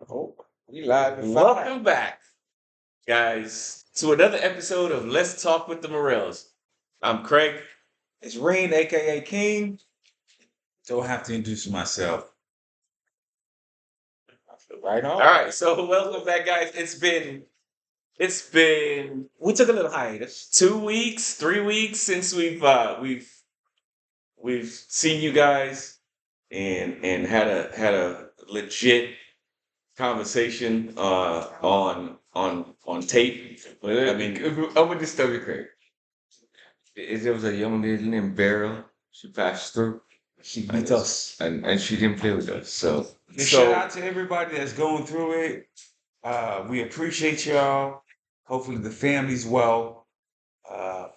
Oh, we live and fine. Welcome back, guys, to another episode of Let's Talk with the Morels. I'm Craig. It's Rain, aka King. Don't have to introduce myself. Right All on. right, so welcome back, guys. It's been We took a little hiatus. 2 weeks, 3 weeks since we've seen you guys and had a legit conversation on tape. Well, I mean, I'm gonna just tell you, Craig. There was a young lady named Beryl. She passed through, She and beat us. and she didn't play with us. So And shout so out to everybody that's going through it. We appreciate y'all. Hopefully the family's well. Uh,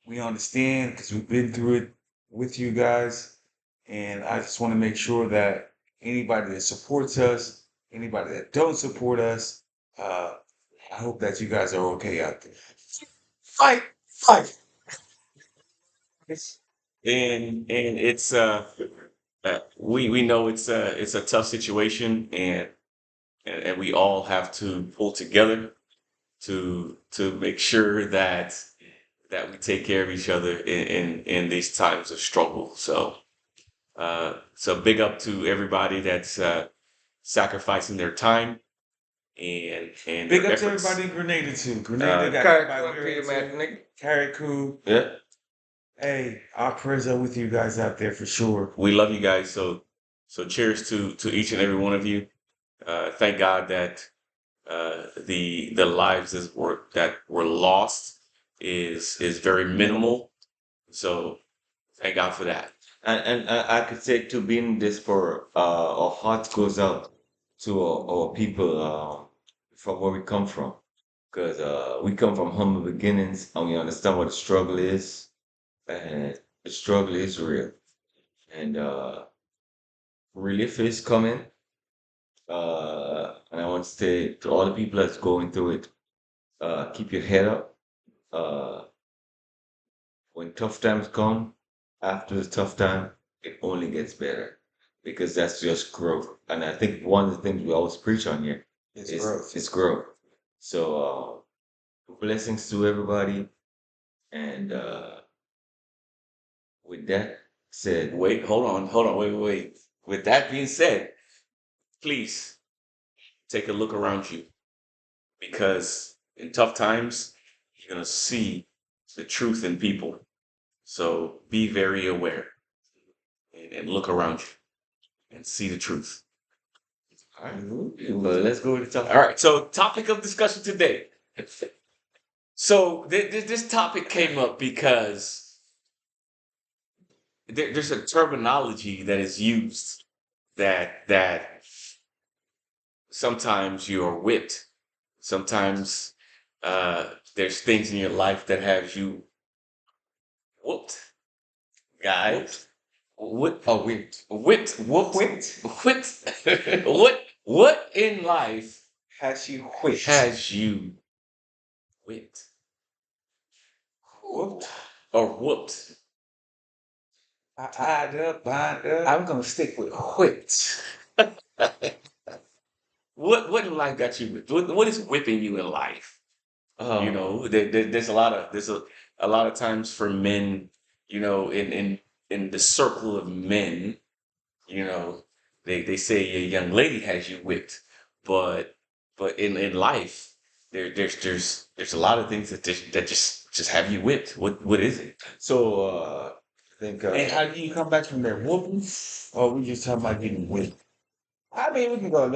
we understand because we've been through it with you guys. And I just want to make sure that anybody that supports us, anybody that don't support us, I hope that you guys are okay out there. Fight, fight. and we know it's a tough situation and we all have to pull together to make sure that we take care of each other in these times of struggle. So big up to everybody that's sacrificing their time and Big their up to efforts. everybody in Grenada too. Grenada got hit Carrot by a Cool, Peter hurricane. Matinick. Carrot Cool. Yeah. Hey, our prayers are with you guys out there for sure. We love you guys. So cheers to each and every one of you. Thank God that the lives that were lost is very minimal. So thank God for that. And I could say to being this for our heart goes out to our people from where we come from, because we come from humble beginnings and we understand what the struggle is, and the struggle is real, and relief is coming. And I want to say to all the people that's going through it, keep your head up. Uh, when tough times come, after the tough time, it only gets better because that's just growth. And I think one of the things we always preach on here It's is growth. it's growth. So blessings to everybody. And with that said, Wait, hold on, wait. With that being said, please take a look around you because in tough times, you're gonna see the truth in people. So be very aware and look around you and see the truth. all right, well, let's go to the top. All right. So topic of discussion today. So this topic came up because there's a terminology that is used that sometimes you are whipped. Sometimes there's things in your life that have you whooped, guys. What Oh, wait. whipped, whooped, Whipped. whipped. What in life Has you whipped? has you whipped Whooped. or whooped? Tied up, bind up. I'm gonna stick with whipped. What in life got you whipped? What is whipping you in life? You Um, know, there's a lot of times for men, you know, in the circle of men, you know, they say a young lady has you whipped, but in life, there's a lot of things that just have you whipped. What is it? so I think And how do you come back from there? Whooping? Or we just talking about getting whipped? I mean, we can go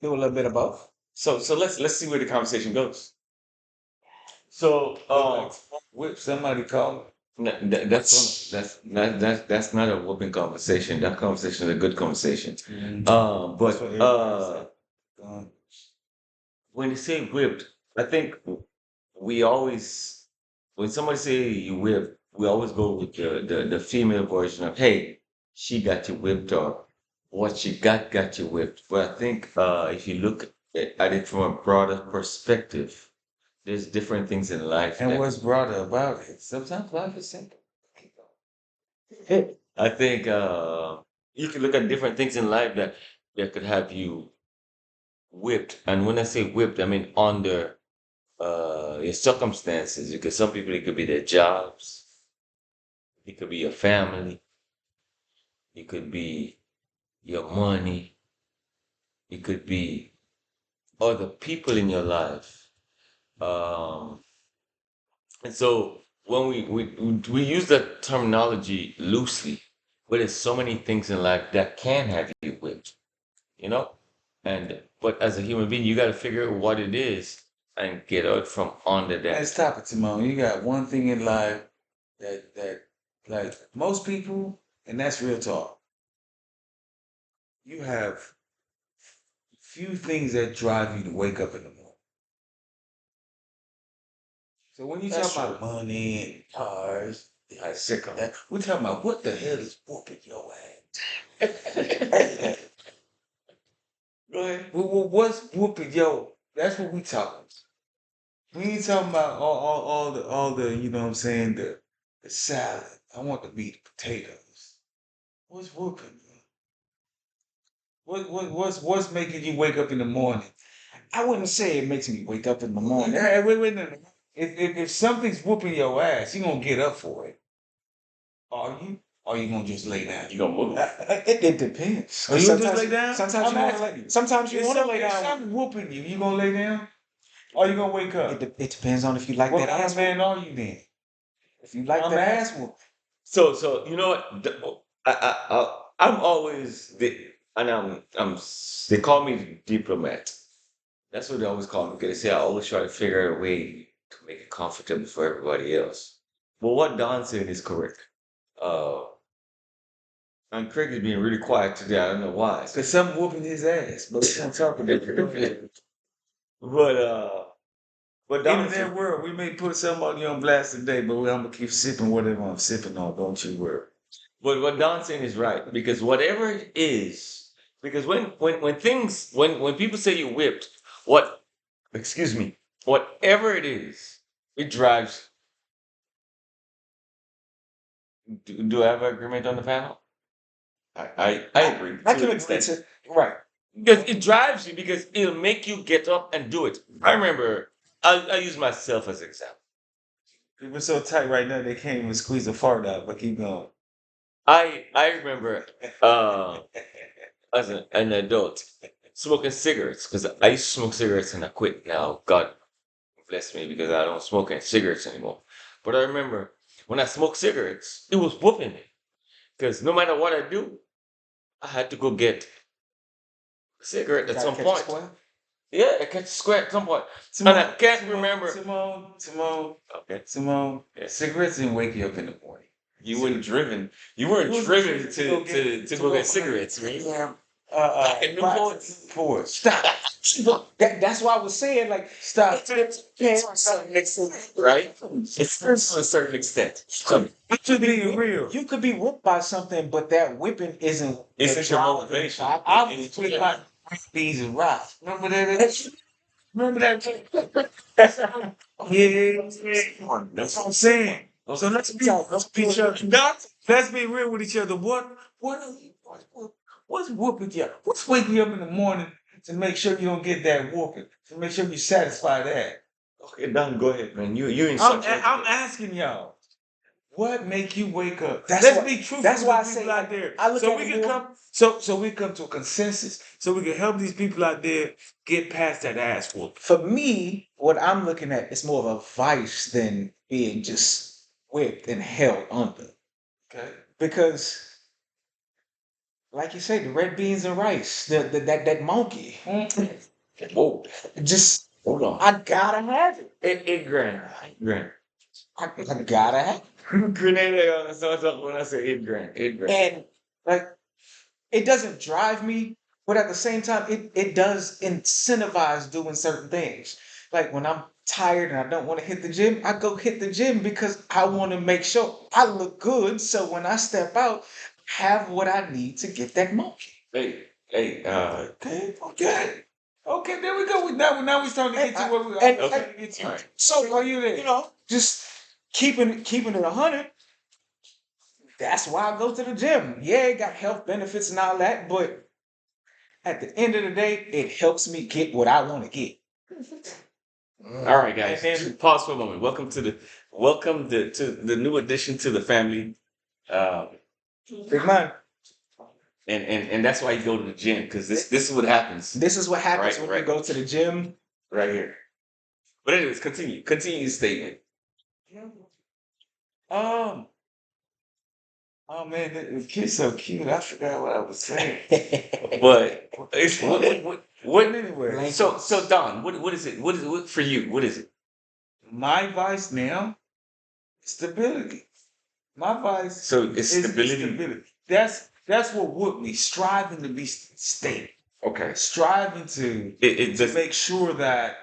do a little bit of both. So let's see where the conversation goes. So Whip somebody call that's not a whooping conversation. That conversation is a good conversation. it. But That's what everybody said. when you say whipped, I think we always, when somebody say you whipped, we always go with the female version of, hey, she got you whipped, or what she got you whipped. But I think if you look at it from a broader perspective, there's different things in life And that what's broader about it? Sometimes life is simple. I think you can look at different things in life that could have you whipped, and when I say whipped, I mean under your circumstances, because some people it could be their jobs, it could be your family, it could be your money, it could be other people in your life. Um, and so when we use that terminology loosely, but there's so many things in life that can have you whipped, you know? And but as a human being, you got to figure out what it is and get out from under Man, that. stop it, Timon. You got one thing in life that like most people, and that's real talk. You have few things that drive you to wake up in the morning. So when you That's talk about true. money and cars, I sick of that we're talking about what the hell is whooping your ass? Go ahead. What's whooping your? That's what we talking. We ain't talking about all the you know what I'm saying the salad. I want the meat potatoes. What's whooping? What's making you wake up in the morning? I wouldn't say it makes me wake up in the morning. Hey, wait, no, no. If something's whooping your ass, you gonna get up for it. Are you? Or you gonna just lay down? You gonna move. It depends. Are you gonna just lay down? Sometimes I'm you want to asking lay. you. Sometimes you If want to lay if down. something whooping you, you gonna lay down? Or you gonna wake up? It depends on if you like What that kind ass of man whoop. are you then? If you like I'm that ass asking. whoop, So you know what? I'm always they call me the diplomat. That's what they always call me because they say I always try to figure out a way to make it comfortable for everybody else. But what Don said is correct. Uh, and Craig is being really quiet today. I don't know why. Cause something whooping his ass. But we don't talk about it. But but Don In that said, world, we may put somebody on blast today, but I'm gonna keep sipping whatever I'm sipping on. Don't you worry. but what Don's saying is right because whatever it is, because when things when people say you whipped, what excuse me, whatever it is, it drives. Do I have an agreement on the panel? I agree I to can an agree extent. to right. Because it drives you because it'll make you get up and do it. I remember I use myself as an example. People so tight right now they can't even squeeze a fart out. But keep going. I remember as an adult smoking cigarettes because I used to smoke cigarettes and I quit. Now God bless me because I don't smoke any cigarettes anymore. But I remember when I smoked cigarettes, it was whooping me because no matter what I do, I had to go get a cigarette You at gotta some catch a point. square. Yeah, I catch a square at some point. Simone, And I can't remember. Simone, Okay. Simone. Yeah. Cigarettes didn't wake you up in the morning. You weren't driven. You weren't You was driven driven to go get cigarettes, man. Yeah. Back in Newport. Newport. Stop. That's why I was saying like Stop. it depends to a certain extent. Right? It's to a certain extent. So I'm just being real. You could be whipped by something, but that whipping isn't It's the not your driving motivation. factor. I was with my beans and rice. Remember that? Remember that? Yeah. That's what I'm saying. So let's be real with each other. What's whooping you? What's waking you up in the morning to make sure you don't get that whooping? To make sure you satisfy that. Okay, Don, go ahead, man. You in I'm such I'm asking y'all. What make you wake up? That's Let's why- be truthful that's why I with people say, out like, there. I look So at we it can more- come so we come to a consensus so we can help these people out there get past that ass whoop. For me, what I'm looking at is more of a vice than being just whipped and held under. Okay. Because, like you said, the red beans and rice, that monkey, Whoa, just hold on. I gotta have it. 8 grand. 8 grand. I gotta have it. Grenade on the when I say 8 grand. 8 grand. And like it doesn't drive me, but at the same time, it does incentivize doing certain things. Like when I'm tired and I don't want to hit the gym, I go hit the gym because I want to make sure I look good. So when I step out, I have what I need to get that monkey. Hey, Okay, there we go. Now we starting to get to And where we and- are. okay. Get to. All right. So Are you there? you know, just keeping it 100. That's why I go to the gym. Yeah, it got health benefits and all that, but At the end of the day, it helps me get what I want to get. All right, guys. And then- Pause for a moment. Welcome to the new addition to the family. Big man, And that's why you go to the gym, because this is what happens this is what happens Right, when right. you go to the gym. right here. But anyways, continue your statement. Um. Oh man, the kid's so cute. I forgot what I was saying. But What anyway? Blank- so Don, what is it? What for you? What is it? My vice now, stability. My vice So it's is stability. That's what whooped me. Striving to be stable. Okay. Striving to It does. make sure that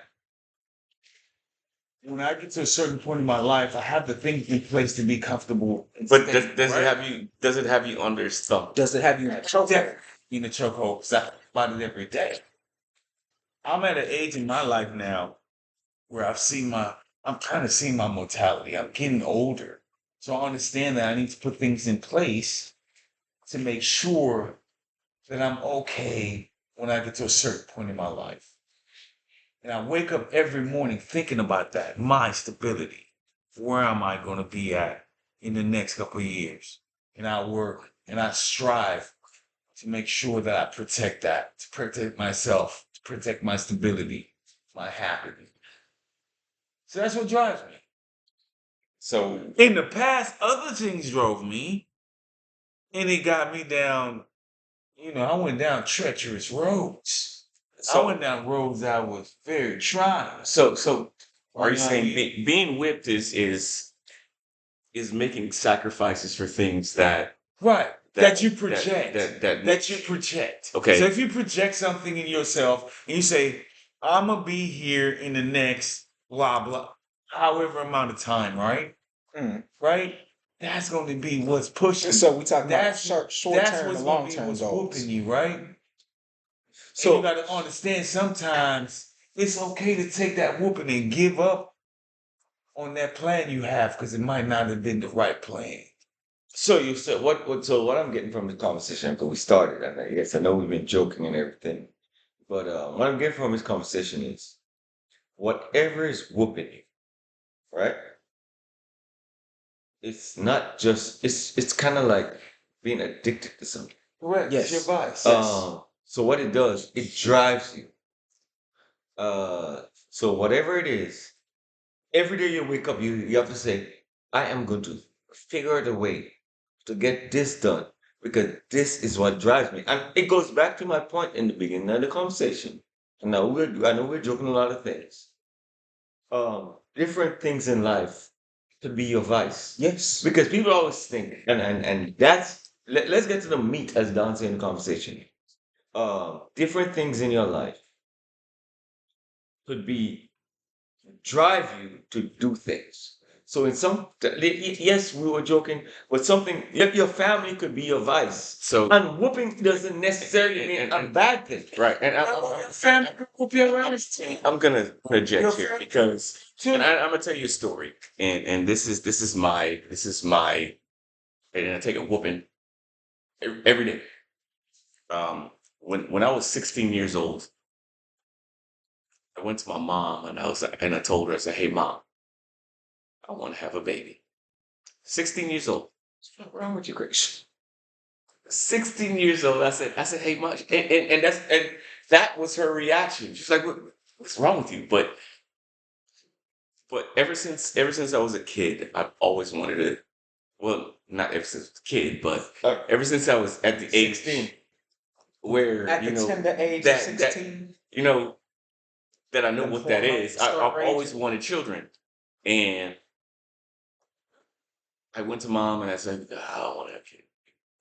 when I get to a certain point in my life, I have the things in place to be comfortable. And But stable, does right? it have you? Does it have you under stump? Does it have you in a chokehold? Definitely in a chokehold because I think about it every day. I'm at an age in my life now where I'm kind of seeing my mortality. I'm getting older. So I understand that I need to put things in place to make sure that I'm okay when I get to a certain point in my life. And I wake up every morning thinking about that, my stability. Where am I going to be at in the next couple of years? And I work and I strive to make sure that I protect that, to protect myself, to protect my stability, my happiness. So that's what drives me. So In the past, other things drove me, and it got me down. I went down treacherous roads. I went down roads that was very trying. so are you You know what I saying mean? being whipped is making sacrifices for things that Right. That you that project. that That you project. Okay. So if you project something in yourself and you say, I'm gonna be here in the next blah blah, however amount of time, right? Mm. Right? That's gonna be what's pushing. So we talking about That's short that's term what's and gonna long be term what's goals. whooping you, right? So So you gotta understand sometimes it's okay to take that whooping and give up on that plan you have because it might not have been the right plan. So you said what I'm getting from the conversation, because we started, and I know we've been joking and everything, but what I'm getting from this conversation is whatever is whooping you, right? It's not just it's kind of like being addicted to something. Correct. It's your Yes. vice. So what it does, it drives you. So whatever it is, every day you wake up, you have to say, I am going to figure out a way to get this done because this is what drives me. And it goes back to my point in the beginning of the conversation. And now I know we're joking a lot of things. Different things in life could be your vice. Yes. Because people always think, and that's let's get to the meat as Don said in the conversation. Different things in your life could be drive you to do things. So in yes, we were joking, but something your family could be your vice. So And whooping doesn't necessarily mean a bad thing. right, and Family whoop your ass too. I'm gonna project Your here family because too. and I'm gonna tell you a story, and this is my and I take a whooping every day. When I was 16 years old, I went to my mom and I told her, I said, "Hey mom, I want to have a baby." 16 years old. What's wrong with you, Chris? 16 years old. I said, "Hey mom," and that was her reaction. She's like, "What's wrong with you?" But ever since I was a kid, I've always wanted to. Well, not ever since I was a kid, but ever since I was at the age 16. where At the tender age of that 16. you know that I know The what that hormones is. start I've always raging. wanted children, and I went to mom and I said, "I want to have kids.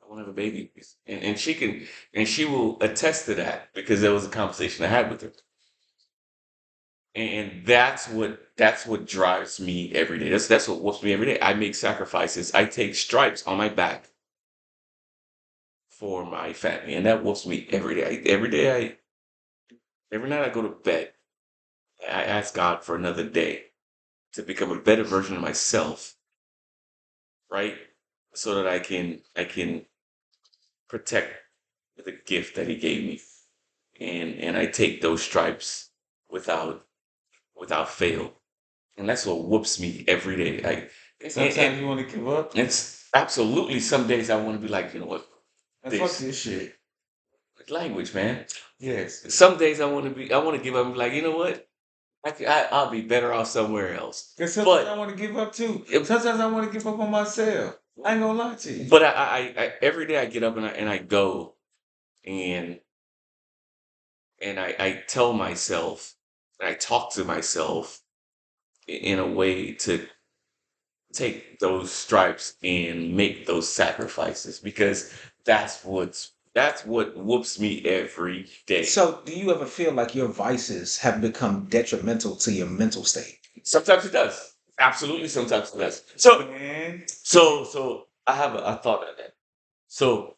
I want to have a baby," and she will attest to that because there was a conversation I had with her, and that's what drives me every day. That's what whoops me every day. I make sacrifices. I take stripes on my back for my family, and that whoops me every day. Every night I go to bed, I ask God for another day to become a better version of myself, right? So that I can protect the gift that He gave me. I take those stripes without fail, and that's what whoops me every day. Like, Sometimes you want to give up. it's absolutely some days I want to be like, you know what, And fuck this this shit. language, man. Yes. Some days I want to give up and be like, you know what, I'll be better off somewhere else. Because sometimes But I want to give up too. If- Sometimes I want to give up on myself. I ain't gonna lie to you. but I every day I get up and I go and I tell myself, I talk to myself in a way to take those stripes and make those sacrifices, because that's what whoops me every day. So, do you ever feel like your vices have become detrimental to your mental state? Sometimes it does. Absolutely, sometimes it does. So Man, so I have a thought on that. So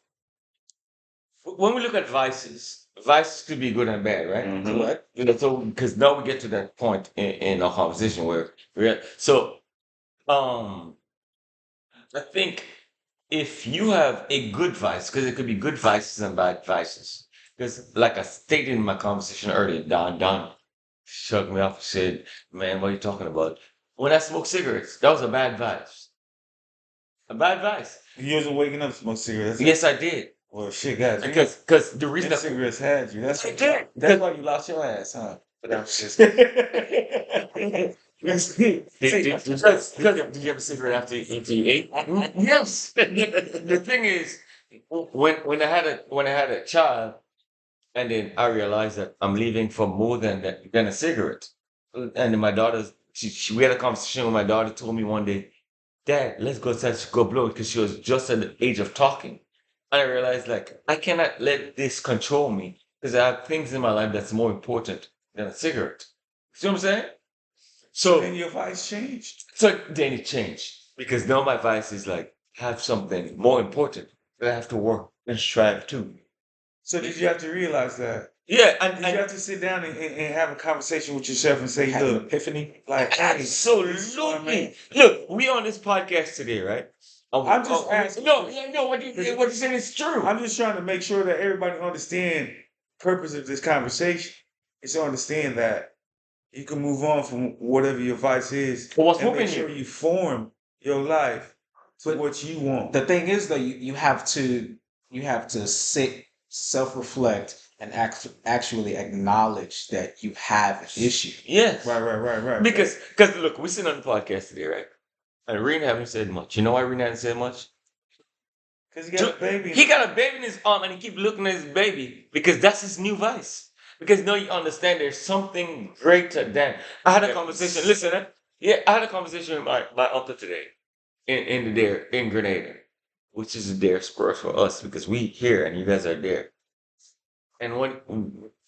when we look at vices, vices could be good and bad, right? Mm-hmm. Mhm. Correct. You know, so because now we get to that point in our conversation where we're so I think if you have a good vice, because it could be good vices and bad vices. Because like I stated in my conversation earlier, Don shut me off and said, "Man, what are you talking about? When I smoke cigarettes, that was a bad vice. A bad vice. you wasn't waking up to smoke cigarettes. Yes, I did. Well, shit, guys. Because the reason Them that cigarettes had you. That's I did. That's why you lost your ass, huh? But that was just. Did you have a cigarette after you ate? Yes. The thing is, when I had a child, and then I realized that I'm leaving for more than a cigarette. And then my daughter, we had a conversation with my daughter. Told me one day, "Dad, let's go outside to go blow it," because she was just at the age of talking. And I realized, like, I cannot let this control me because I have things in my life that's more important than a cigarette. See what I'm saying? So Then your vice changed. so then it changed because now my vice is like have something more important that I have to work and strive to. So did you have to realize that? Yeah, Did you have to sit down and have a conversation with yourself and say, Had an look, epiphany. like, hey, this is what I absolutely. mean. Look, we on this podcast today, right? I'm just asking. No, yeah, no. What you saying is true. I'm just trying to make sure that everybody understand the purpose of this conversation is to understand that you can move on from whatever your vice is But what's and make moving sure you? you form your life to But what you want. the thing is, though, you have to sit, self-reflect, and actually acknowledge that you have an issue. Yes. Right. Because look, we sit on the podcast today, right? And Rena haven't said much. You know why Rena hasn't said much? Because you got a baby. He got a baby in his arm and he keep looking at his baby because that's his new vice. Because now you understand there's something greater than. I had a conversation. Listen, yeah, I had a conversation with my uncle today in the Dare in Grenada, which is a Dare sport for us because we here and you guys are there. And when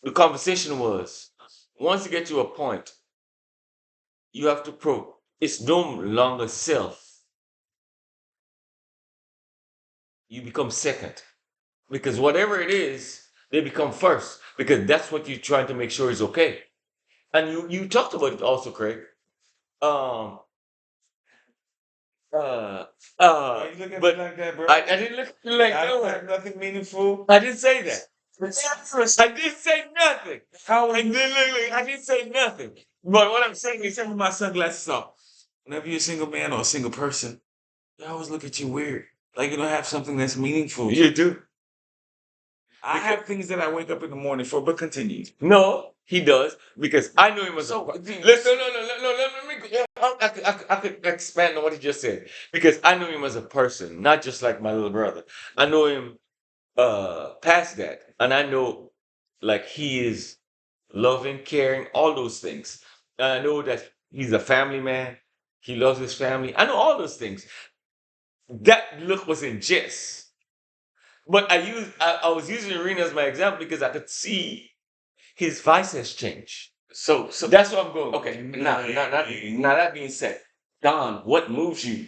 the conversation was, once you get to a point, you have to prove it's no longer self. You become second. Because whatever it is, they become first. Because that's what you're trying to make sure is okay. And you talked about it also, Craig. Um uh Why you look at but me like that, bro? I didn't look at you like I don't that. have nothing meaningful. I didn't say that. I didn't say nothing. How I didn't say nothing. But what I'm saying is, with my sunglasses off? Whenever you're a single man or a single person, they always look at you weird. Like you don't have something that's meaningful. you do. I have things that I wake up in the morning for, but continue. No, he does because I knew him as So, a. Listen, no. Let me. I could expand on what he just said because I knew him as a person, not just like my little brother. I know him past that, and I know like he is loving, caring, all those things. And I know that he's a family man. He loves his family. I know all those things. That look was in jest. But I was using Arena as my example because I could see his vice has changed. So That's what I'm going. okay. Now that being said, Don, what moves you?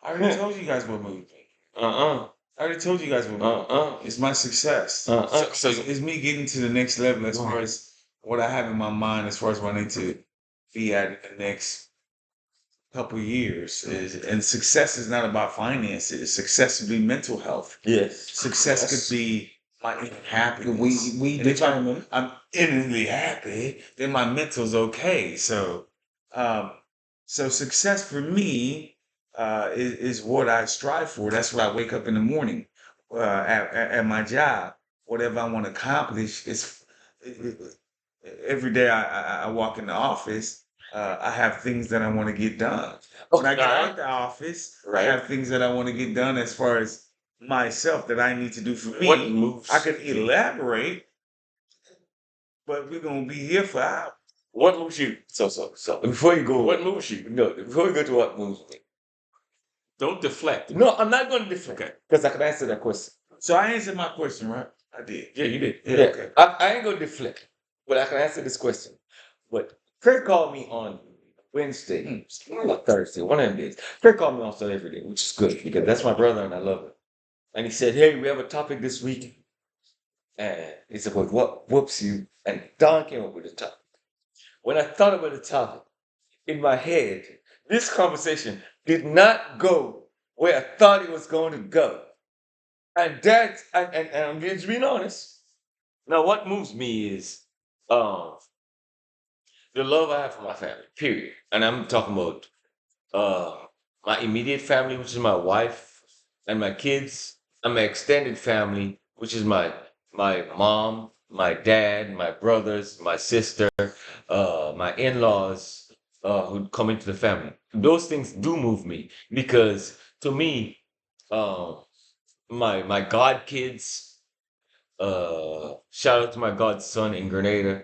I already told you guys what moved me. Uh I already told you guys what moved me. It's my success. So It's me getting to the next level as far as what I have in my mind as far as what I need to be at in the next couple years. And success is not about finances. Success could be mental health. Yes. Success could be my inner happiness. We And if determine. I'm inwardly happy, then my mental's okay. Um, so success for me is what I strive for. That's what I wake up in the morning at my job. Whatever I want to accomplish is every day I walk in the office. I have things that I want to get done. When I get out the office, I Right. have things that I want to get done as far as myself that I need to do for What me. moves I could you? elaborate, but we're gonna be here for hours. What moves you? So. Before you go, What moves you? no, before you go to what moves me. Don't deflect. No, I'm not going to deflect Okay. because I can answer that question. So I answered my question, right? I did. Yeah, you did. Yeah. Yeah, Okay. I ain't going to deflect, but I can answer this question. But Craig called me on Wednesday or Thursday, one of them days. Craig called me also every day, which is good because that's my brother and I love him. And he said, "Hey, we have a topic this week." And he said, "Well, what whoops you?" And Don came up with a topic. When I thought about the topic in my head, this conversation did not go where I thought it was going to go. And I'm just being honest. Now, what moves me is um the love I have for my family. Period. And I'm talking about my immediate family, which is my wife and my kids, and my extended family, which is my mom, my dad, my brothers, my sister, my in-laws, who come into the family. Those things do move me because to me, um, my god kids, shout out to my godson in Grenada.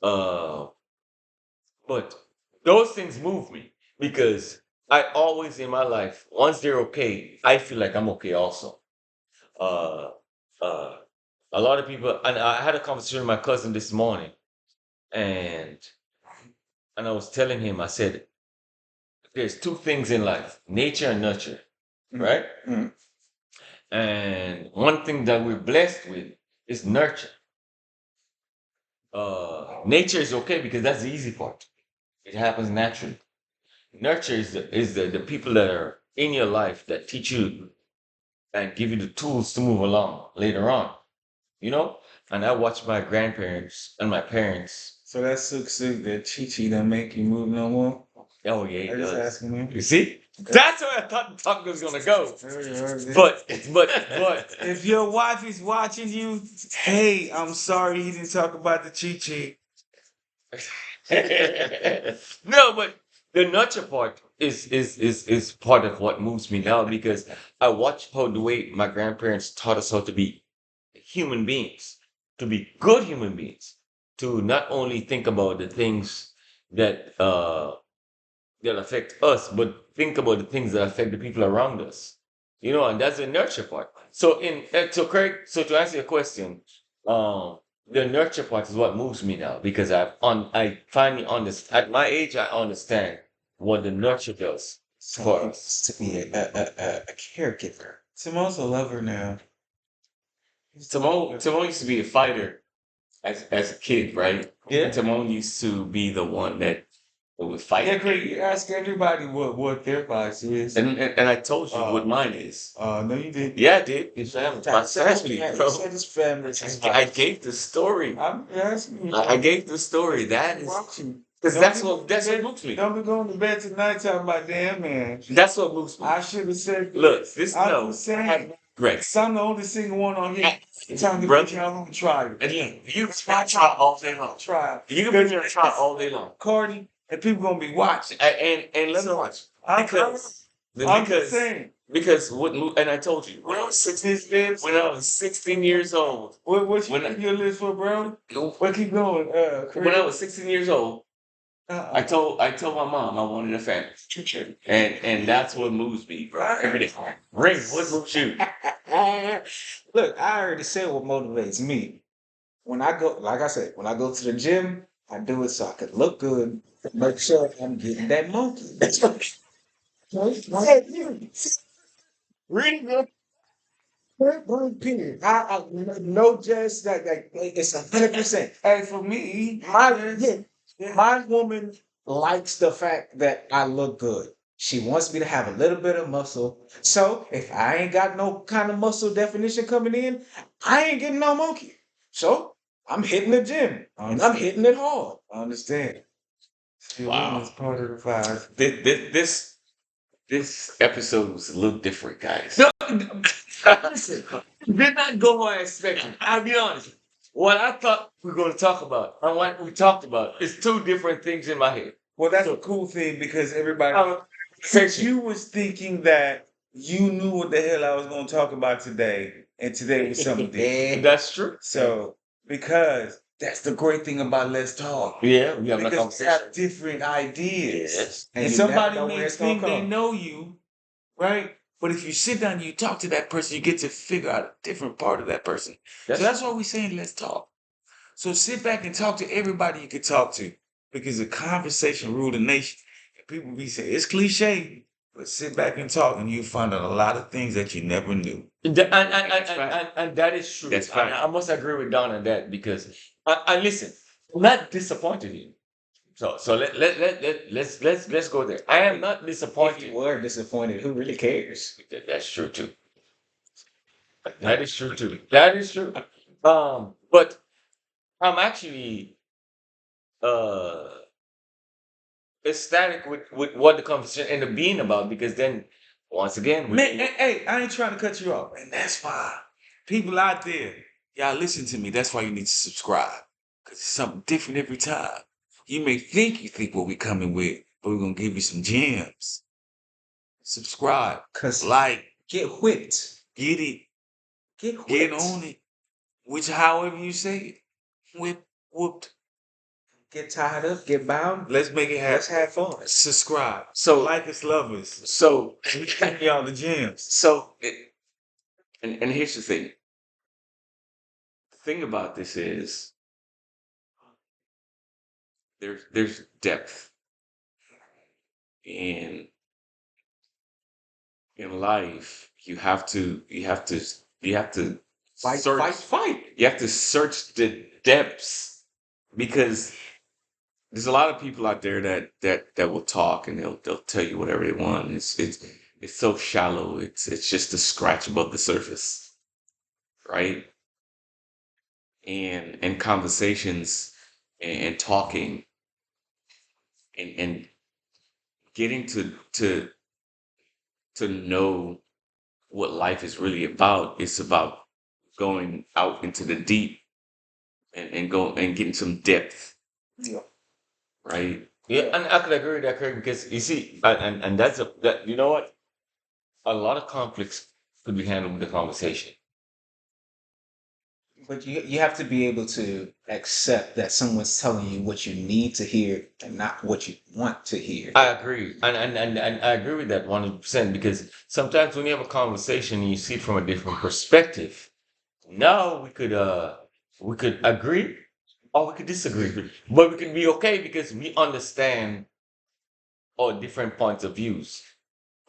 Uh, but those things move me because I always in my life, once they're okay, I feel like I'm okay also. Uh, uh, a lot of people, and I had a conversation with my cousin this morning, and I was telling him, I said, there's two things in life: nature and nurture, right? Mhm. And one thing that we're blessed with is nurture. Nature is okay because that's the easy part. It happens naturally. Nurture is the people that are in your life that teach you and give you the tools to move along later on. You know? And I watched my grandparents and my parents. So that's succinct that Chi don't make you move no more. Oh yeah, I it just does. asking you. You see? That's where I thought the topic was gonna go. But But if your wife is watching you, hey, I'm sorry he didn't talk about the Chi. no, but the nurture part is part of what moves me now because I watch how the way my grandparents taught us how to be human beings, to be good human beings, to not only think about the things that that affect us, but think about the things that affect the people around us. You know, and that's the nurture part. So so Craig, so to answer your question, the nurture part is what moves me now because I finally understand at my age I understand what the nurture does for us. To be a caregiver. Simone's a lover now. Timon used to be a fighter as a kid, right? Yeah. Timon used to be the one that would fight. Yeah, Craig, you ask everybody what their vice is. And I told you what mine is. No, you didn't. Yeah, I did. His family. My family, bro. Said his family. I gave the story. I'm asking you. I gave the story. That is Watching. because that's what moves me. Don't be going to bed tonight talking about damn man. That's what moves me. I should have said. Look, this I'm no. just saying. Greg. I'm the only single one on here. Trying to Brother. get y'all on trial. And you can try all day long. Trial. You can be here and try all day long. Cardi, and people gonna be watching. And let me watch. Because I'm just saying. because and I told you when I was 16 years old. What you When put your list for, bro? What keep going? When I was 16 years old, uh-uh. I told my mom I wanted a family. And that's what moves me, bro. Every day. Ring, what moves you? Look, I already said what motivates me. When I go, like I said, when I go to the gym, I do it so I can look good, make sure I'm getting that monkey. That's what. Really good. Period. I no just that it's 100%. Hey, for me, My woman likes the fact that I look good. She wants me to have a little bit of muscle. So if I ain't got no kind of muscle definition coming in, I ain't getting no monkey. So I'm hitting the gym and I'm hitting it hard. I understand. Your Wow. woman is part of the five. This episode was a little different, guys. No, listen, did not go how I expected. I'll be honest. What I thought we were going to talk about and what we talked about is two different things in my head. Well, that's a cool thing because everybody. Um, Since you was thinking that you knew what the hell I was going to talk about today, and today was something different. That's true. So, because that's the great thing about Let's Talk. Yeah, we have a Because we conversation. have different ideas. Yes. And you somebody never know where may it's gonna think they come. know you, right? But if you sit down and you talk to that person, you get to figure out a different part of that person. So that's why we're saying let's talk. So sit back and talk to everybody you can talk to. Because a conversation rule the nation. And people be saying it's cliche, but sit back and talk and you'll find out a lot of things that you never knew. And that is true. That's And fact. I must agree with Don on that because I listen, I'm not disappointed in you. So let's go there. I am not If disappointed. you were disappointed, who really cares? That's true too. That is true too. That is true. But I'm actually ecstatic with what the conversation ended up being about because then once again Man, hey, I ain't trying to cut you off. And that's why people out there, y'all listen to me. That's why you need to subscribe. Because it's something different every time. You may think you think what we coming with, but we're going to give you some gems. Subscribe. Cause Like. get whipped. Get it. Get whipped. Get on it. Which, however you say it. Whooped. Get tied up. Get bound. Let's make it happen. Let's have fun. Subscribe. So Like us, love us. so We give y'all the gems. so and here's the thing. The thing about this is there's depth in life. You have to Fight, search. fight. You have to search the depths because there's a lot of people out there that will talk and they'll tell you whatever they want. It's so shallow. It's just a scratch above the surface, right? And conversations and talking and getting to know what life is really about. It's about going out into the deep and getting some depth, Yeah. right? Yeah, and I could agree with that, Craig, because you see, and that you know what, a lot of conflicts could be handled with the conversation. But you have to be able to accept that someone's telling you what you need to hear and not what you want to hear. I agree, and I agree with that 100% because sometimes when you have a conversation and you see it from a different perspective, now we could agree or we could disagree, but we can be okay because we understand our different points of views.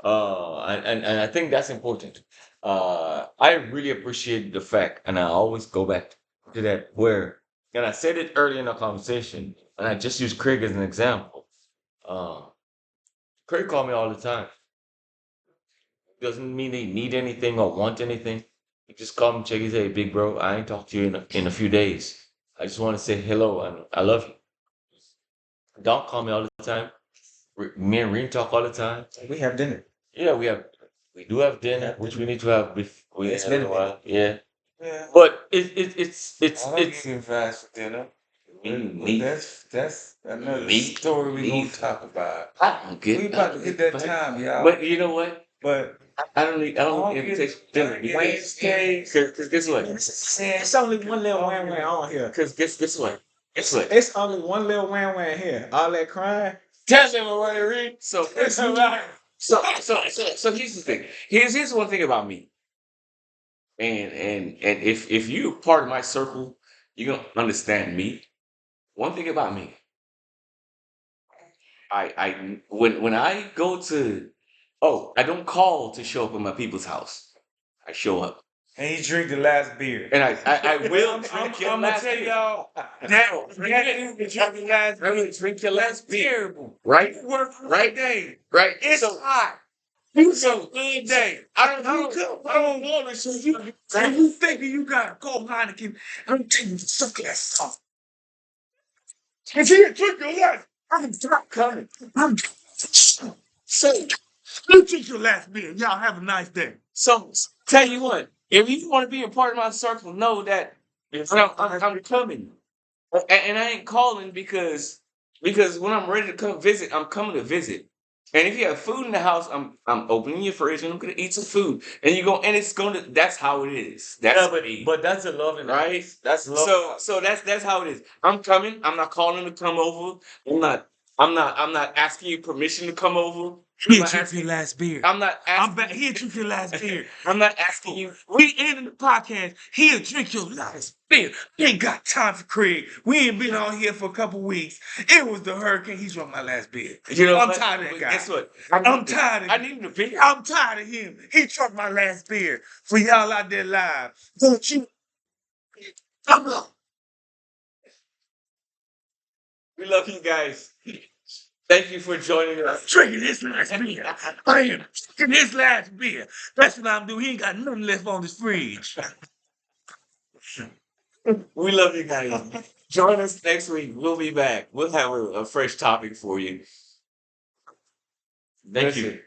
And I think that's important. I really appreciate the fact, and I always go back to that where, and I said it earlier in our conversation, and I just use Craig as an example. Uh, Craig called me all the time. Doesn't mean they need anything or want anything. He just called me, check his, hey, big bro, I ain't talked to you in a few days. I just want to say hello and I love you. Don't call me all the time. Me and Reem talk all the time. We have dinner. Yeah, we do have dinner, which we need to have before It's in a been a while. Yeah, Yeah. but it's I don't it's get invited for dinner. Me. That's another Me. story we gonna Me. talk about. I don't get. We about to I get don't that get- time, y'all. But you know what? But I don't need. I don't need invitation for dinner. Wednesday. Because guess what? It's only one little wham on here. Because guess what? Guess what? It's only one little wham here. All that crying. Tell them what I read. So here's the thing. Here's one thing about me. And if you're part of my circle, you're gonna understand me. One thing about me. When I go to I don't call to show up at my people's house. I show up. and he drink the last beer. And I will I'm drink your gonna last tell beer. y'all that Drink dude drink the last I beer. will drink your last beer. Terrible. Right? You work all Right? day. Right? It's So hot. You so so good day. I You don't come I home. don't want to So shoot you, you. so you thinking you got a cold Heineken? I'm taking the sunglasses off. If you drink your last, I'm not coming. I'm so you drink your last beer. Y'all have a nice day. So tell you what, if you want to be a part of my circle, know that I'm coming. And I ain't calling because when I'm ready to come visit, I'm coming to visit. And if you have food in the house, I'm opening your fridge and I'm gonna eat some food. And you go and it's gonna that's how it is. That's Yeah, me. but that's a love and Right? that's love. So that's how it is. I'm coming. I'm not calling to come over. I'm not asking you permission to come over. I'm Here, not drink asking your last beer. I'm not I'm asking back. Here, drink your last beer. I'm not asking you. We ending the podcast. Here, drink your last beer. We ain't got time for Craig. We ain't been on here for a couple weeks. It was the hurricane. He drunk my last beer. You know I'm what? tired of that But guy. guess what? I'm tired of I him. need the beer. I'm tired of him. He drunk my last beer. For y'all out there live, don't you? Come on. We love you guys. Thank you for joining us. Drinking his last beer. I am drinking his last beer. That's what I'm doing. He ain't got nothing left on his fridge. We love you guys. Join us next week. We'll be back. We'll have a fresh topic for you. Thank you.